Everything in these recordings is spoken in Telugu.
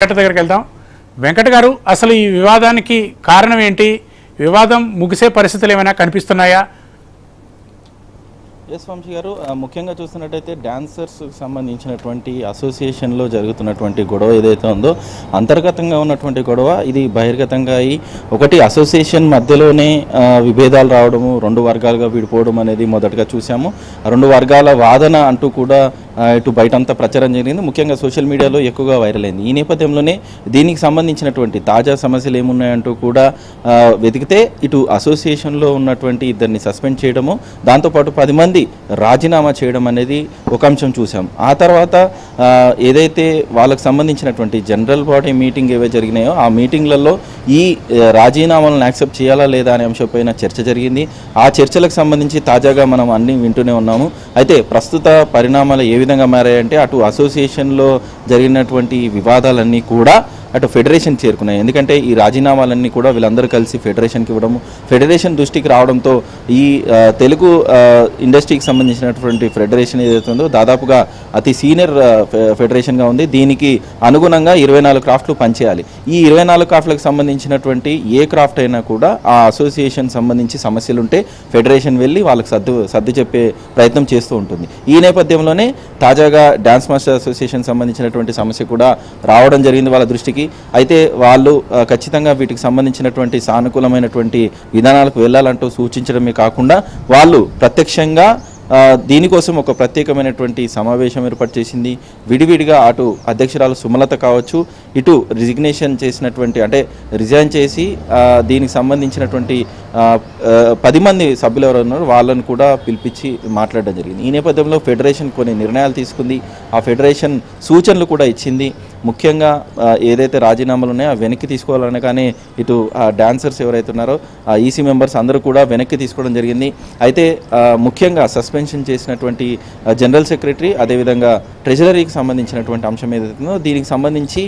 వెంకట దగ్గరికి వెళ్దాం. వెంకట గారు, అసలు ఈ వివాదానికి కారణం ఏంటి? వివాదం ముగిసే పరిస్థితులు ఏమైనా కనిపిస్తున్నాయా? ఎస్ వంశీ గారు, ముఖ్యంగా చూస్తున్నట్టయితే డాన్సర్స్ సంబంధించినటువంటి అసోసియేషన్లో జరుగుతున్నటువంటి గొడవ ఏదైతే ఉందో అంతర్గతంగా ఉన్నటువంటి గొడవ ఇది బహిర్గతంగా అయ్యి ఒకటి అసోసియేషన్ మధ్యలోనే విభేదాలు రావడము, రెండు వర్గాలుగా విడిపోవడం అనేది మొదటగా చూసాము. రెండు వర్గాల వాదన అంటూ కూడా ఇటు బయటంతా ప్రచారం జరిగింది, ముఖ్యంగా సోషల్ మీడియాలో ఎక్కువగా వైరల్ అయింది. ఈ నేపథ్యంలోనే దీనికి సంబంధించినటువంటి తాజా సమస్యలు ఏమున్నాయంటూ కూడా వెతికితే ఇటు అసోసియేషన్లో ఉన్నటువంటి ఇద్దరిని సస్పెండ్ చేయడము, దాంతోపాటు 10 మంది రాజీనామా చేయడం అనేది ఒక అంశం చూసాం. ఆ తర్వాత ఏదైతే వాళ్ళకు సంబంధించినటువంటి జనరల్ బాడీ మీటింగ్ ఏవైతే జరిగినాయో ఆ మీటింగ్లలో ఈ రాజీనామాలను యాక్సెప్ట్ చేయాలా లేదా అనే అంశంపైన చర్చ జరిగింది. ఆ చర్చలకు సంబంధించి తాజాగా మనం అన్ని వింటూనే ఉన్నాము. అయితే ప్రస్తుత పరిణామాలు ఏ విధంగా మారాయంటే అటు అసోసియేషన్లో జరిగినటువంటి వివాదాలన్నీ కూడా అటు ఫెడరేషన్ చేరుకున్నాయి. ఎందుకంటే ఈ రాజీనామాలన్నీ కూడా వీళ్ళందరూ కలిసి ఫెడరేషన్కి ఇవ్వడము, ఫెడరేషన్ దృష్టికి రావడంతో ఈ తెలుగు ఇండస్ట్రీకి సంబంధించినటువంటి ఫెడరేషన్ ఏదైతే ఉందో దాదాపుగా అతి సీనియర్ ఫెడరేషన్గా ఉంది. దీనికి అనుగుణంగా 24 క్రాఫ్ట్లు పనిచేయాలి. ఈ 24 క్రాఫ్ట్లకు సంబంధించినటువంటి ఏ క్రాఫ్ట్ అయినా కూడా ఆ అసోసియేషన్ సంబంధించి సమస్యలు ఉంటే ఫెడరేషన్ వెళ్ళి వాళ్ళకి సర్ది చెప్పే ప్రయత్నం చేస్తూ ఉంటుంది. ఈ నేపథ్యంలోనే తాజాగా డాన్స్ మాస్టర్ అసోసియేషన్ సంబంధించినటువంటి సమస్య కూడా రావడం జరిగింది వాళ్ళ దృష్టికి. అయితే వాళ్ళు ఖచ్చితంగా వీటికి సంబంధించినటువంటి సానుకూలమైనటువంటి విధానాలకు వెళ్ళాలంటూ సూచించడమే కాకుండా వాళ్ళు ప్రత్యక్షంగా దీనికోసం ఒక ప్రత్యేకమైనటువంటి సమావేశం ఏర్పాటు చేసింది. విడివిడిగా అటు అధ్యక్షురాలు సుమలత కావచ్చు, ఇటు రిజిగ్నేషన్ చేసినటువంటి అంటే రిజైన్ చేసి దీనికి సంబంధించినటువంటి 10 మంది సభ్యులు ఎవరు ఉన్నారో వాళ్ళని కూడా పిలిపించి మాట్లాడడం జరిగింది. ఈ నేపథ్యంలో ఫెడరేషన్ కొన్ని నిర్ణయాలు తీసుకుంది. ఆ ఫెడరేషన్ సూచనలు కూడా ఇచ్చింది. ముఖ్యంగా ఏదైతే రాజీనామాలు ఉన్నాయో అవి వెనక్కి తీసుకోవాలని, కానీ ఇటు డాన్సర్స్ ఎవరైతే ఉన్నారో ఆ ఈసీ మెంబర్స్ అందరూ కూడా వెనక్కి తీసుకోవడం జరిగింది. అయితే ముఖ్యంగా సస్పెన్షన్ చేసినటువంటి జనరల్ సెక్రటరీ అదేవిధంగా ట్రెజరీకి సంబంధించినటువంటి అంశం ఏదైతుందో దీనికి సంబంధించి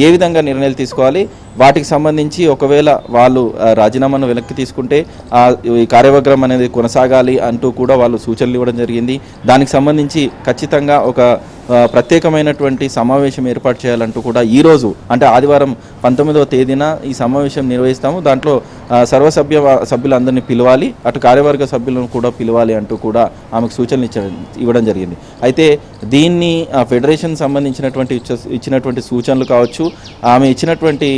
ఏ విధంగా నిర్ణయాలు తీసుకోవాలి, వాటికి సంబంధించి ఒకవేళ వాళ్ళు రాజీనామాను వెనక్కి తీసుకుంటే ఈ కార్యవర్గం అనేది కొనసాగాలి అంటూ కూడా వాళ్ళు సూచనలు ఇవ్వడం జరిగింది. దానికి సంబంధించి ఖచ్చితంగా ఒక ప్రత్యేకమైనటువంటి సమావేశం ఏర్పాటు చేయాలంటూ కూడా ఈరోజు అంటే ఆదివారం 19వ తేదీన ఈ సమావేశం నిర్వహిస్తాము. దాంట్లో సభ్యులందరినీ పిలవాలి, అటు కార్యవర్గ సభ్యులను కూడా పిలవాలి అంటూ కూడా ఆమెకు సూచనలు ఇవ్వడం జరిగింది. అయితే దీన్ని ఫెడరేషన్ సంబంధించినటువంటి ఇచ్చినటువంటి సూచనలు కావచ్చు, ఆమె ఇచ్చినటువంటి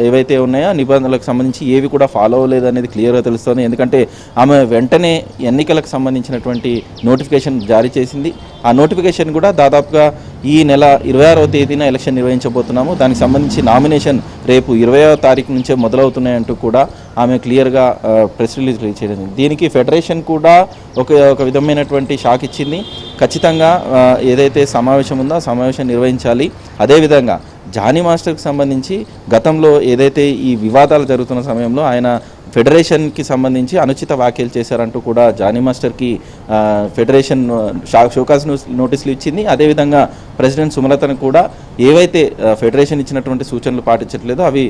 ఏవైతే ఉన్నాయో నిబంధనలకు సంబంధించి ఏవి కూడా ఫాలో అవ్వలేదు అనేది క్లియర్గా తెలుస్తుంది. ఎందుకంటే ఆమె వెంటనే ఎన్నికలకు సంబంధించినటువంటి నోటిఫికేషన్ జారీ చేసింది. ఆ నోటిఫికేషన్ కూడా దాదాపుగా ఈ నెల 26వ తేదీన ఎలక్షన్ నిర్వహించబోతున్నాము. దానికి సంబంధించి నామినేషన్ రేపు 20వ తారీఖు నుంచే మొదలవుతున్నాయంటూ కూడా ఆమె క్లియర్గా ప్రెస్ రిలీజ్ చేయడం. దీనికి ఫెడరేషన్ కూడా ఒక విధమైనటువంటి షాక్ ఇచ్చింది. ఖచ్చితంగా ఏదైతే సమావేశం ఉందో ఆ సమావేశం నిర్వహించాలి. అదేవిధంగా జానీ మాస్టర్కి సంబంధించి గతంలో ఏదైతే ఈ వివాదాలు జరుగుతున్న సమయంలో ఆయన ఫెడరేషన్కి సంబంధించి అనుచిత వ్యాఖ్యలు చేశారంటూ కూడా జానీ మాస్టర్కి ఫెడరేషన్ షోకాజ్ నోటీసులు ఇచ్చింది. అదేవిధంగా ప్రెసిడెంట్ సుమలతను కూడా ఏవైతే ఫెడరేషన్ ఇచ్చినటువంటి సూచనలు పాటించట్లేదో అవి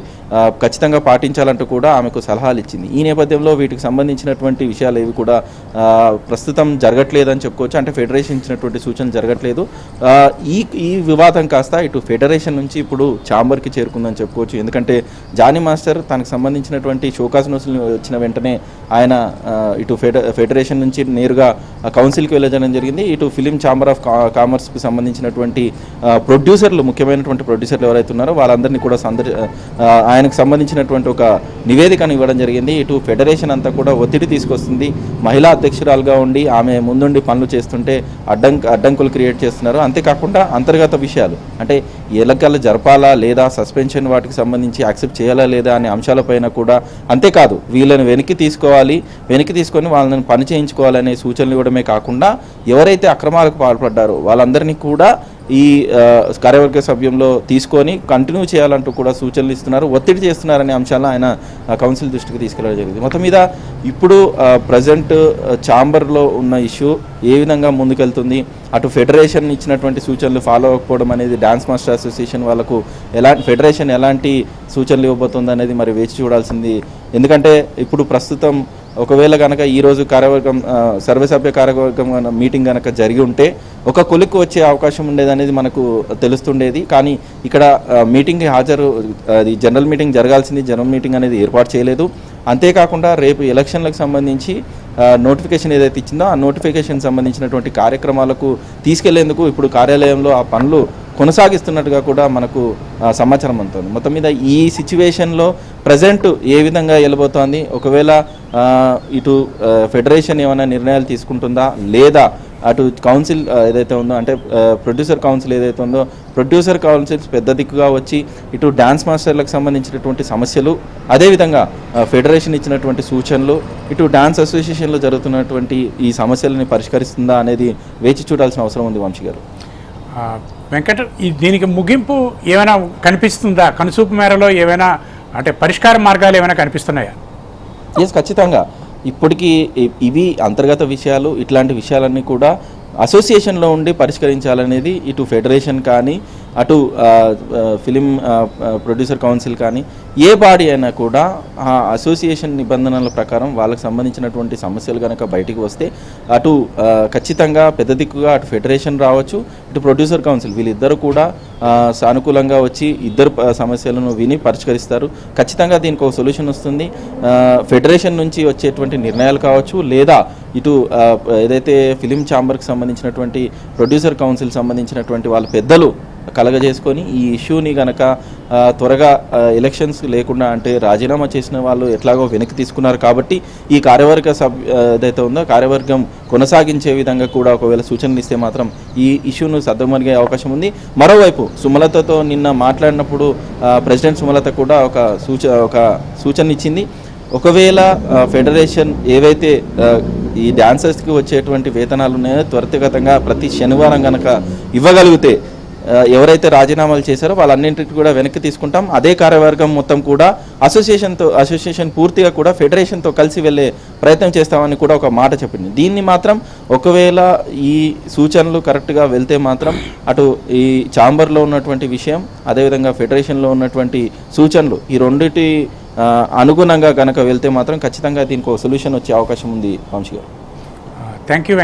ఖచ్చితంగా పాటించాలంటూ కూడా ఆమెకు సలహాలు ఇచ్చింది. ఈ నేపథ్యంలో వీటికి సంబంధించినటువంటి విషయాలు ఏవి కూడా ప్రస్తుతం జరగట్లేదని చెప్పుకోవచ్చు. అంటే ఫెడరేషన్ ఇచ్చినటువంటి సూచనలు జరగట్లేదు. ఈ వివాదం కాస్త ఇటు ఫెడరేషన్ నుంచి ఇప్పుడు ఛాంబర్కి చేరుకుందని చెప్పుకోవచ్చు. ఎందుకంటే జానీ మాస్టర్ తనకు సంబంధించినటువంటి షోకాజ్ నోటీసులు వచ్చిన వెంటనే ఆయన ఇటు ఫెడరేషన్ నుంచి నేరుగా కౌన్సిల్కి వెళ్ళడం జరిగింది. ఇటు ఫిలిం ఛాంబర్ ఆఫ్ కామర్స్కి సంబంధించినటువంటి ప్రొడ్యూసర్లు, ముఖ్యమైనటువంటి ప్రొడ్యూసర్లు ఎవరైతే ఉన్నారో వాళ్ళందరినీ కూడా ఆయనకు సంబంధించినటువంటి ఒక నివేదికను ఇవ్వడం జరిగింది. ఇటు ఫెడరేషన్ అంతా కూడా ఒత్తిడి తీసుకొస్తుంది. మహిళా అధ్యక్షురాలుగా ఉండి ఆమె ముందుండి పనులు చేస్తుంటే అడ్డంకులు క్రియేట్ చేస్తున్నారు. అంతేకాకుండా అంతర్గత విషయాలు అంటే ఎన్నికలు జరపాలా లేదా, సస్పెన్షన్ వాటికి సంబంధించి యాక్సెప్ట్ చేయాలా లేదా అనే అంశాలపైన కూడా, అంతేకాదు వీళ్ళని వెనక్కి తీసుకొని వాళ్ళని పని చేయించుకోవాలనే సూచనలు ఇవ్వడమే కాకుండా ఎవరైతే అక్రమాలకు పాల్పడ్డారో వాళ్ళందరినీ కూడా ఈ కార్యవర్గ సభ్యంలో తీసుకొని కంటిన్యూ చేయాలంటూ కూడా సూచనలు ఇస్తున్నారు, ఒత్తిడి చేస్తున్నారనే అంశాలను ఆయన కౌన్సిల్ దృష్టికి తీసుకెళ్ళడం జరిగింది. మొత్తం మీద ఇప్పుడు ప్రజెంట్ ఛాంబర్లో ఉన్న ఇష్యూ ఏ విధంగా ముందుకెళ్తుంది, అటు ఫెడరేషన్ ఇచ్చినటువంటి సూచనలు ఫాలో అవ్వకపోవడం అనేది డాన్స్ మాస్టర్ అసోసియేషన్ వాళ్ళకు ఫెడరేషన్ ఎలాంటి సూచనలు ఇవ్వబోతుంది అనేది మరి వేచి చూడాల్సింది. ఎందుకంటే ఇప్పుడు ప్రస్తుతం ఒకవేళ కనుక ఈరోజు కార్యవర్గం సర్వసభ్య కార్యవర్గం మీటింగ్ కనుక జరిగి ఉంటే ఒక కొలిక్కు వచ్చే అవకాశం ఉండేది అనేది మనకు తెలుస్తుండేది. కానీ ఇక్కడ మీటింగ్కి హాజరు, అది జనరల్ మీటింగ్ జరగాల్సింది, జనరల్ మీటింగ్ అనేది ఏర్పాటు చేయలేదు. అంతేకాకుండా రేపు ఎలక్షన్లకు సంబంధించి నోటిఫికేషన్ ఏదైతే ఇచ్చిందో ఆ నోటిఫికేషన్ సంబంధించినటువంటి కార్యక్రమాలకు తీసుకెళ్లేందుకు ఇప్పుడు కార్యాలయంలో ఆ పనులు కొనసాగిస్తున్నట్టుగా కూడా మనకు సమాచారం అందుతుంది. మొత్తం మీద ఈ సిచ్యువేషన్లో ప్రజెంట్ ఏ విధంగా వెళ్ళబోతోంది, ఒకవేళ ఇటు ఫెడరేషన్ ఏమైనా నిర్ణయాలు తీసుకుంటుందా లేదా అటు కౌన్సిల్ ఏదైతే ఉందో అంటే ప్రొడ్యూసర్ కౌన్సిల్ ఏదైతే ఉందో ప్రొడ్యూసర్ కౌన్సిల్స్ పెద్ద దిక్కుగా వచ్చి ఇటు డ్యాన్స్ మాస్టర్లకు సంబంధించినటువంటి సమస్యలు, అదేవిధంగా ఫెడరేషన్ ఇచ్చినటువంటి సూచనలు, ఇటు డ్యాన్స్ అసోసియేషన్లో జరుగుతున్నటువంటి ఈ సమస్యలని పరిష్కరిస్తుందా అనేది వేచి చూడాల్సిన అవసరం ఉంది. వంశీ గారు, వెంకట్, దీనికి ముగింపు ఏమైనా కనిపిస్తుందా? కనుసూపు మేరలో ఏమైనా అంటే పరిష్కార మార్గాలు ఏమైనా కనిపిస్తున్నాయా? ఎస్, ఖచ్చితంగా. ఇప్పటికీ ఇవి అంతర్గత విషయాలు, ఇట్లాంటి విషయాలన్నీ కూడా అసోసియేషన్లో ఉండి పరిష్కరించాలనేది ఇటు ఫెడరేషన్ కానీ అటు ఫిలిం ప్రొడ్యూసర్ కౌన్సిల్ కానీ ఏ బాడీ అయినా కూడా ఆ అసోసియేషన్ నిబంధనల ప్రకారం వాళ్ళకి సంబంధించినటువంటి సమస్యలు కనుక బయటికి వస్తే అటు ఖచ్చితంగా పెద్ద దిక్కుగా అటు ఫెడరేషన్ రావచ్చు, ఇటు ప్రొడ్యూసర్ కౌన్సిల్ వీళ్ళిద్దరూ కూడా సానుకూలంగా వచ్చి ఇద్దరు సమస్యలను విని పరిష్కరిస్తారు. ఖచ్చితంగా దీనికి ఒక సొల్యూషన్ వస్తుంది. ఫెడరేషన్ నుంచి వచ్చేటువంటి నిర్ణయాలు కావచ్చు, లేదా ఇటు ఏదైతే ఫిలిం ఛాంబర్కి సంబంధించినటువంటి ప్రొడ్యూసర్ కౌన్సిల్ సంబంధించినటువంటి వాళ్ళ పెద్దలు కలగజేసుకొని ఈ ఇష్యూని కనుక త్వరగా ఎలక్షన్స్ లేకుండా, అంటే రాజీనామా చేసిన వాళ్ళు ఎట్లాగో వెనక్కి తీసుకున్నారు కాబట్టి ఈ కార్యవర్గ ఏదైతే ఉందో కార్యవర్గం కొనసాగించే విధంగా కూడా ఒకవేళ సూచనలు ఇస్తే మాత్రం ఈ ఇష్యూను సద్దుమణిగే అవకాశం ఉంది. మరోవైపు సుమలతతో నిన్న మాట్లాడినప్పుడు ప్రెసిడెంట్ సుమలత కూడా ఒక సూచన ఇచ్చింది. ఒకవేళ ఫెడరేషన్ ఏవైతే ఈ డాన్సర్స్కి వచ్చేటువంటి వేతనాలు ఉన్నాయో త్వరితగతంగా ప్రతి శనివారం కనుక ఇవ్వగలిగితే ఎవరైతే రాజీనామాలు చేశారో వాళ్ళన్నింటికి కూడా వెనక్కి తీసుకుంటాం. అదే కార్యవర్గం మొత్తం కూడా అసోసియేషన్ పూర్తిగా కూడా ఫెడరేషన్తో కలిసి వెళ్ళే ప్రయత్నం చేస్తామని కూడా ఒక మాట చెప్పింది. దీన్ని మాత్రం ఒకవేళ ఈ సూచనలు కరెక్ట్గా వెళ్తే మాత్రం అటు ఈ ఛాంబర్లో ఉన్నటువంటి విషయం, అదేవిధంగా ఫెడరేషన్లో ఉన్నటువంటి సూచనలు ఈ రెండిటి అనుగుణంగా కనుక వెళ్తే మాత్రం ఖచ్చితంగా దీనికి ఒక సొల్యూషన్ వచ్చే అవకాశం ఉంది. వంశీ గారు, థ్యాంక్ యూ.